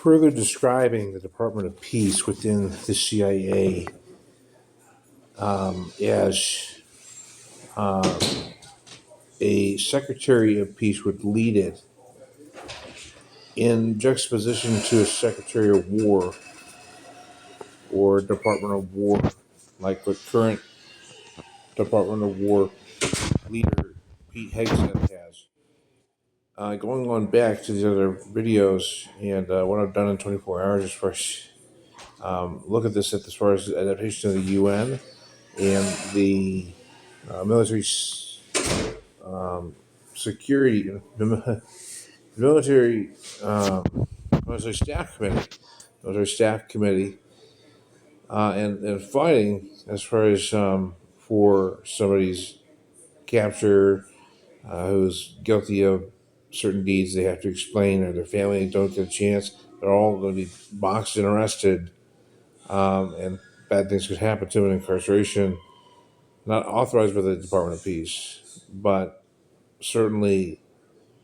Further describing the Department of Peace within the CIA as a Secretary of Peace would lead it in juxtaposition to a Secretary of War or Department of War, like what current Department of War leader Pete Hegseth has. Going on back to the other videos and what I've done in 24 hours as far as look at this as far as adaptation of the UN and the military security, military military staff committee, and fighting as far as for somebody's capture who's guilty of certain deeds they have to explain, or their family don't get a chance. They're all going to be boxed and arrested, and bad things could happen to them in incarceration. Not authorized by the Department of Peace, but certainly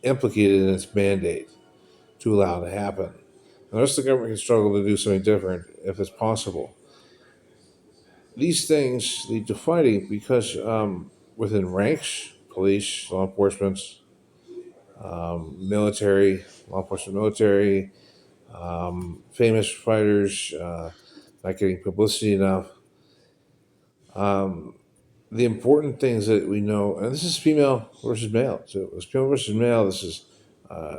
implicated in its mandate to allow it to happen. And the rest of the government can struggle to do something different if it's possible. These things lead to fighting because within ranks, police, law enforcement, military, law enforcement, military, famous fighters not getting publicity enough. The important things that we know, and this is female versus male. So it's female versus male. This is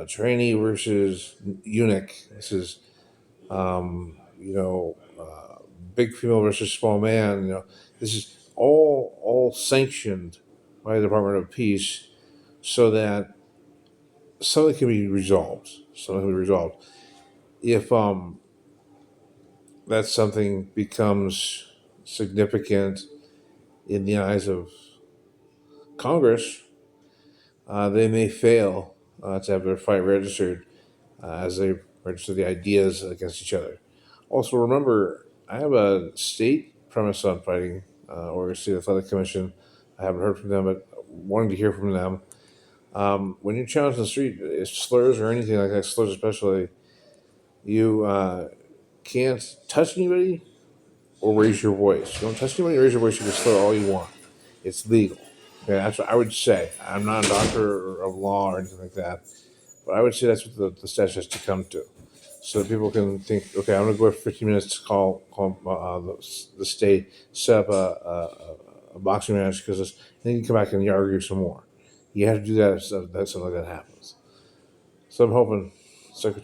trainee versus eunuch. This is big female versus small man. This is all sanctioned by the Department of Peace, so that something can be resolved. Something can be resolved. If that something becomes significant in the eyes of Congress, they may fail to have their fight registered as they register the ideas against each other. Also, remember, I have a state premise on fighting, Oregon State Athletic Commission. I haven't heard from them, but wanting to hear from them. When you're challenged on the street, it's slurs or anything like that, slurs especially, you can't touch anybody or raise your voice. You don't touch anybody or raise your voice. You can slur all you want. It's legal. Okay, that's what I would say. I'm not a doctor of law or anything like that, but I would say that's what the statute has to come to, so that people can think, okay, I'm going to go for 15 minutes to call the state, set up a boxing match, because then you can come back and you argue some more. You have to do that if something like that happens. So I'm hoping Secretary